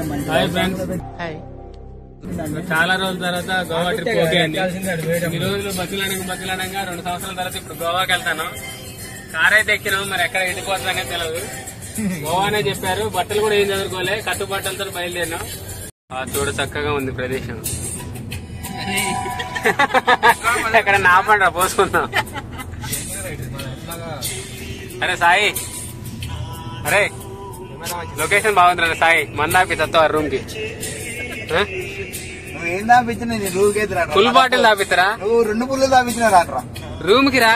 Hi friends, చాలా రోజుల తర్వాత గోవా ట్రిప్ ఓకే అండి. ఈ రోజులు బతిలానంగా 2 సంవత్సరాల తర్వాత ఇప్పుడు గోవాకి వెళ్తాను. కార్ అయితే ఎక్కినాం, మరి ఎక్కడ ఎండిపోతుందనే తెలియదు. గోవానే చెప్పారు, బట్టలు కూడా ఏం చదువుకోలే, కట్టుబట్టలతో బయలుదేరినాం. చూడ చక్కగా ఉంది ప్రదేశం. ఎక్కడ నాపండ్రా పోసుకుందాం. అరే సాయి, అరే లొకేషన్ బాగుంది సాయి. మందాపి తత్వ రూమ్ కి ఫుల్ బాటిల్ తాపిస్తారా? 2 పుల్లు తాపించినా రూమ్ కి రా,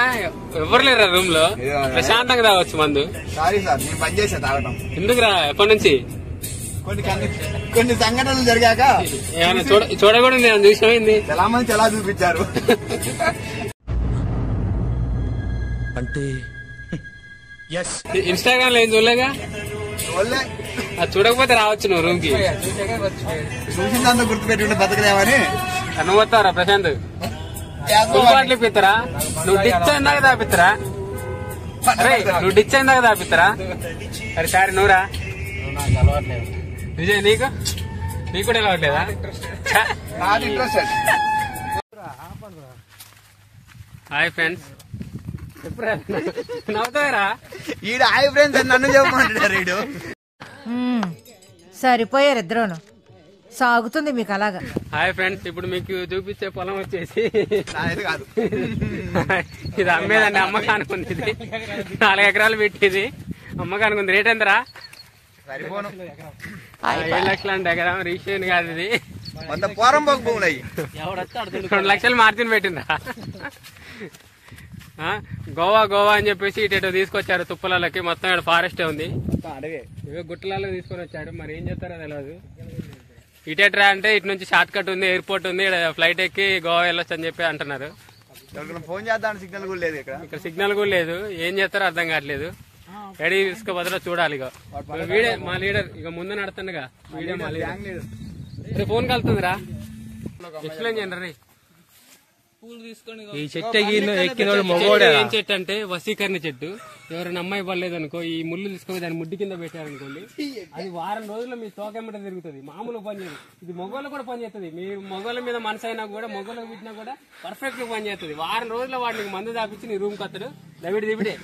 ఎవరు లేరా రూమ్ లో, ప్రశాంతంగా తాగొచ్చు మందు. సారీ సార్, నేను పని చేసా తాగడం. ఎందుకురా? ఎప్పటి నుంచి? కొన్ని సంఘటనలు జరిగాక చూడకూడదు. నేను చూసిపోయింది, చాలా మంది చాలా చూపించారు. అంటే ఇన్స్టాగ్రామ్ లో ఏం చూడలేగా, అది చూడకపోతే రావచ్చు నువ్వు రూమ్ కి. చూసిందంతా గుర్తుపెట్టుకుంటే బతకలేమని. నువ్వు వస్తావరా ప్రశాంత్? ఫుల్ బాటిల్ ఇప్పిస్తారా? నువ్వు డిచ్ అయిందాక తాపిస్తారా? అరే నువ్వు డిచ్ అయిందాక తాపిస్తారా? అరే సారీ నువ్వురా. విజయ్ నీకు కూడా అలవాట్లేదా? Hi friends, నవ్వుతారా? ఈడ హాయ్ ఫ్రెండ్స్ అని నన్ను చెప్పమంటారు. ఈడు సరిపోయారు ఇద్దరును, సాగుతుంది మీకు అలాగా. హాయ్ ఫ్రెండ్స్, ఇప్పుడు మీకు చూపించే పొలం వచ్చేసి కాదు, ఇది అమ్మేదండి, అమ్మకానికి ఉంది. ఇది 4 ఎకరాలు పెట్టింది అమ్మకానికి ఉంది. రేట్ ఎంతరా? సరిపోను 7 లక్షలు అంటే ఎకరం. రిజిస్ట్రేషన్ కాదు ఇది, పోరం పోకు భూములు అయ్యి. 2 లక్షలు మార్జిన్ పెట్టిందా? గోవా అని చెప్పేసి ఇటు తీసుకొచ్చారు తుప్పలకి. మొత్తం ఇక్కడ ఫారెస్టే ఉంది, ఇవే గుట్టలలో తీసుకొని వచ్చాడు. మరి ఏం చేస్తారో తెలియదు. ఇటెట్రా అంటే ఇటు నుంచి షార్ట్ కట్ ఉంది, ఎయిర్పోర్ట్ ఉంది, ఫ్లైట్ ఎక్కి గోవా వెళ్ళొచ్చు అని చెప్పి అంటున్నారు. ఫోన్ చేద్దాం, సిగ్నల్ కూడా లేదు ఇక్కడ సిగ్నల్ కూడా లేదు. ఏం చేస్తారో అర్థం కావట్లేదు. ఎడి తీసుకోబోతున్నా చూడాలి. ఇక వీడే మా లీడర్, ఇక ముందు నడుతుండగా వీడే మా లీడర్. ఫోన్ కలుతుందిరా, ఎక్స్ప్లెయిన్ చేయండి రీ. ఈ చెట్టు ఎక్కినోడు మగోడే. ఏం చెట్టు అంటే వశీకరణ చెట్టు. ఎవరైనా అమ్మాయి పడలేదు అనుకో, ఈ ముళ్ళు తీసుకొని దాని ముడ్డి కింద పెట్టారనుకోండి, అది వారం రోజుల్లో మీ తోకెమ్మట తిరుగుతుంది. మామూలు పని చేయదు. ఇది మగోళ్ళు కూడా పని చేస్తుంది. మీ మగోళ్ళ మీద మనసు అయినా కూడా, మగోళ్ళకి పెట్టినా కూడా పర్ఫెక్ట్ గా పని చేస్తుంది. వారం రోజుల్లో వాడిని మందు తాపించి నీ రూమ్ కత్తడు. దివిడే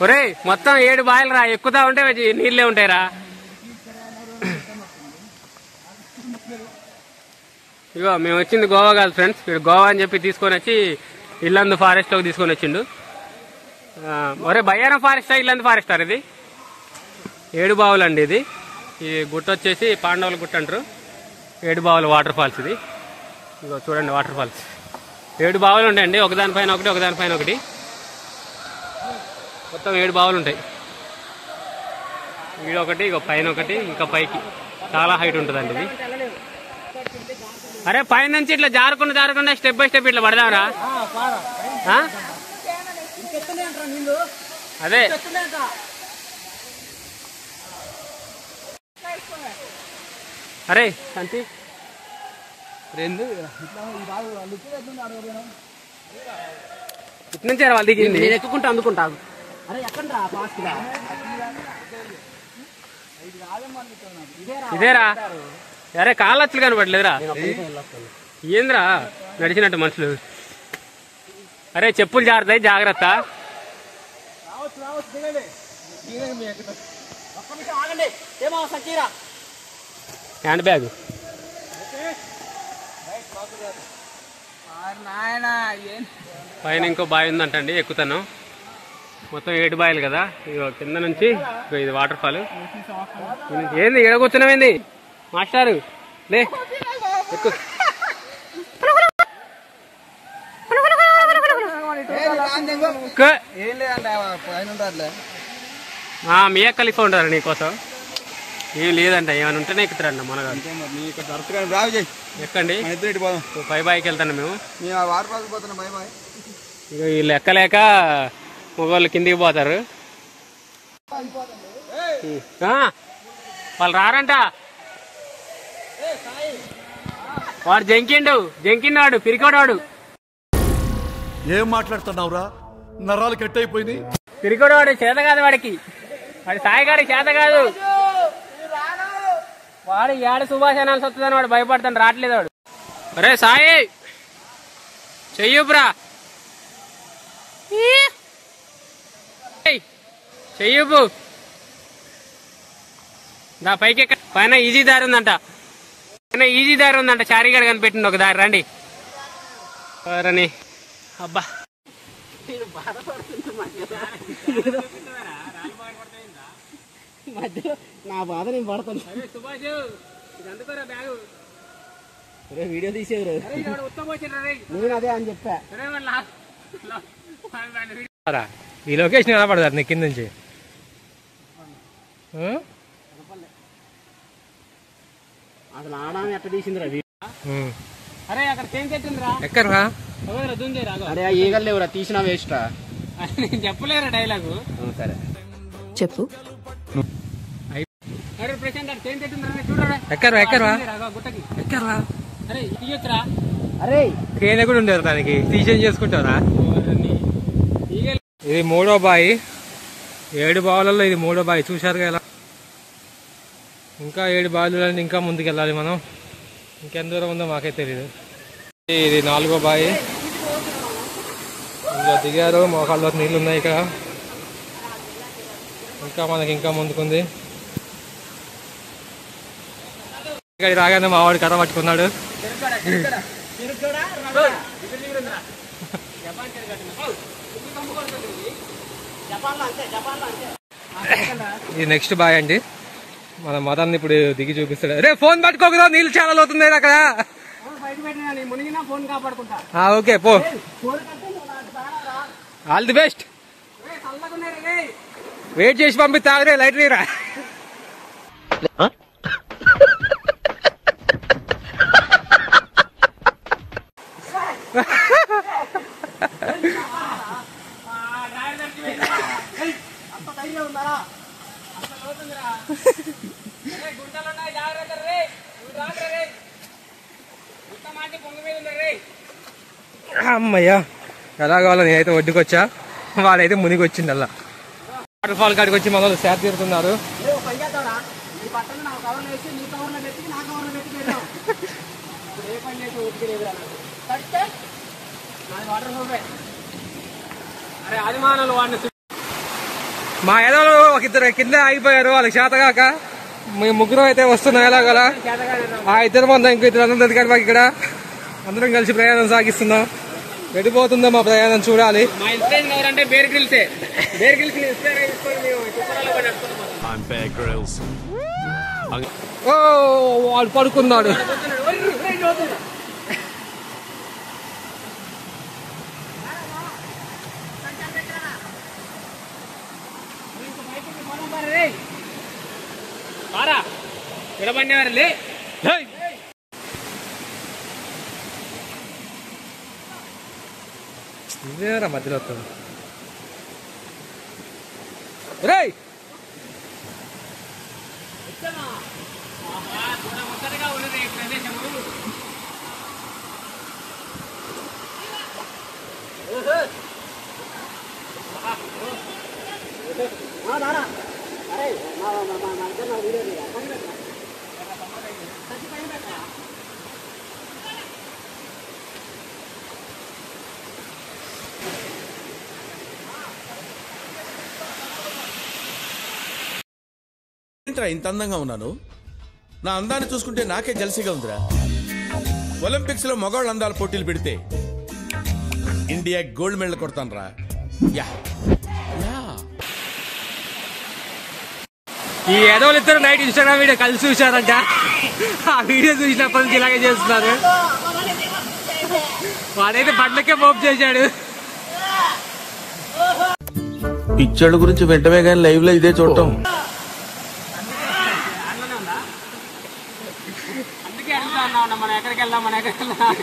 ఒరే మొత్తం 7 బాయిలు రా, ఎక్కుతా ఉంటే నీళ్ళే ఉంటాయిరా. ఇగో మేము వచ్చింది గోవా కాదు ఫ్రెండ్స్. వీడు గోవా అని చెప్పి తీసుకొని వచ్చి ఇల్లందు ఫారెస్ట్ లోకి తీసుకొని వచ్చిండు. ఒరే బయ్యారం ఫారెస్టా ఇల్లందు ఫారెస్టా? ఇది 7 బావులు అండి. ఇది ఈ గుట్ట వచ్చేసి పాండవుల గుట్ట అంటారు. 7 బావులు వాటర్ ఫాల్స్ ఇది. ఇగో చూడండి వాటర్ ఫాల్స్. 7 బావులు ఉంటాయండి, ఒకదానిపైన ఒకటి. మొత్తం 7 బావులు ఉంటాయి. వీడొకటి, ఇగో పైన ఒకటి, ఇంకా పైకి చాలా హైట్ ఉంటుందండి ఇది. అరే పైన నుంచి ఇట్లా జారకుండా స్టెప్ బై స్టెప్ ఇట్లా పడదాంరా. అదే అరే శాంతి ఇటు నుంచి వాళ్ళు దిగింది, నేను ఎక్కుకుంటా అందుకుంటాను. ఇదేరా? అరే కాళ్ళచ్చులు కనపడలేదురా? ఏంద్రా నడిచినట్టు మనుషులు? అరే చెప్పులు జారుతాయి, జాగ్రత్త. హ్యాండ్ బ్యాగ్ పైన ఇంకో బావి ఉందంటండి, ఎక్కుతాను. మొత్తం 7 బాయిలు కదా. ఇగో కింద నుంచి ఇది వాటర్ ఫాల్. ఏంది ఇక్కడ కూర్చున్నావేంది మాస్టారు? లే ఎక్కు. మియా ఖలీఫా ఉంటారు నీకోసం. ఏం లేదంట, ఏమైనా ఉంటేనే ఎక్కుతారంట మనగారు. ఎక్కండి, 5 బాయికి వెళ్తాను మేము. ఇక వీళ్ళు ఎక్కలేక మగవాళ్ళు కిందికి పోతారు. వాళ్ళు రారంట. వాడు జంకిండు పిరికోడాడు. ఏం మాట్లాడుతున్నావురా? నరాలు కట్ అయిపోయింది. తిరిగోడు వాడు చేత కాదు వాడికి, వాడి సాయిగాడికి చేత కాదు. వాడు ఏడు సుభాష్ అనాల్సి వస్తుందని వాడు భయపడతాను, రావట్లేదు వాడు. అరే సాయి చెయ్యుపురా, చెయ్యుపు. దా పైకి పైన ఈజీ దారి ఉందంట, పైన ఈజీ దారి ఉందంట. చారీగాడు కనిపెట్టింది ఒక దారి, రండి రని. అబ్బా నా బాధ నేను పడతాను. సుభాష్ ఇది అందుకోరా బ్యాగు. వీడియో తీసేవారు నేను అదే అని చెప్పా. ఈ లొకేషన్ ఎలా పడతారు నీ కింద నుంచి? అసలు ఆడామి ఎట్ట తీసిందిరా? అరే అక్కడ చేంజ్ చెట్టుందిరా, ఎక్కడరా దుందేరా? అరే ఈగలు లేవురా, తీసినా వేస్ట్ రా. నేను చెప్పలేరా డైలాగు. సరే చెప్పు. అరే ప్రశాంత్ అక్కడ చేంజ్ చెట్టుందిరా, చూడరా. ఎక్కరా గుట్టకి ఎక్కరా? అరే తీయొచ్చురా. అరే కేనే కూడా ఉండేది దానికి, తీసేం చేసుకుంటారా? ఇది 3వ బావి, 7 బావులలో ఇది 3వ బావి. చూశారుగా ఎలా? ఇంకా 7 బావులు ఇంకా ముందుకు వెళ్ళాలి మనం. ఇంకెంత దూరం ఉందో మాకే తెలియదు. ఇది 4వ బావి. ఇంకా దిగారు, మోకాళ్ళలో నీళ్ళు ఉన్నాయి ఇక్కడ. ఇంకా మనకి ఇంకా ముందుకుంది. ఇక్కడ రాగానే మావాడు కర్ర పట్టుకున్నాడు. ఇది నెక్స్ట్ బాయ్ అండి. మన మదన్ని ఇప్పుడు దిగి చూపిస్తాడు. రే ఫోన్ పట్టుకోకదా, నీళ్ళు చాలా అవుతుంది అక్కడ. ఓకే పో, ఆల్ ది బెస్ట్. వెయిట్ చేసి పంపిస్తారే, లైట్ రీరా. అమ్మయ్యా ఎలా కావాలో నేనైతే ఒడ్డుకొచ్చా, వాడైతే మునిగి వచ్చింది. అలా వాటర్ ఫాల్ కాడికి వచ్చి మన సేద తీరుతున్నారు. మా ఎదలు ఒక ఇద్దరు కింద ఆగిపోయారు, వాళ్ళకి చేతగాక. మేము ముగ్గురు అయితే వస్తున్నాం ఎలాగలా. ఆ ఇద్దరు మంది ఇంకో ఇద్దరు అందరం ఎదిగాడు మాకు. ఇక్కడ అందరం కలిసి ప్రయాణం సాగిస్తున్నాం. వెళ్ళిపోతుందో మా ప్రయాణం చూడాలి. మా ఇన్స్పిరేషన్ ఎవరంటే బేర్ గ్రిల్సే. బేర్ గ్రిల్స్ ఓ వాడు పడుకున్నాడు. విడబడినవారులే. ఇదేరా మధ్యలో వస్తుంది. రేయ్ ఏంట్రా ఇంత అందంగా ఉన్నాను? నా అందాన్ని చూసుకుంటే నాకే జలసిగా ఉందిరా. ఒలింపిక్స్ లో మగవాళ్ళ అందాల పోటీలు పెడితే ఇండియా గోల్డ్ మెడల్ కొడతాను రా. ఈ ఎదవలు ఇద్దరు నైట్ ఇన్స్టాగ్రామ్ వీడియో కలిసి చూశారంట. ఆ వీడియో చూసినప్పటి నుంచి ఇలాగే చేస్తున్నారు. వాడైతే బండ్లకే మోపు చేశాడు. పిచ్చోళ్ళ గురించి వెంటనే కానీ లైవ్ లో ఇదే చూడటం. అందుకే వెళ్తా ఉన్నాం, మనం ఎక్కడికి వెళ్దాం, మనం ఎక్కడికి వెళ్దాం.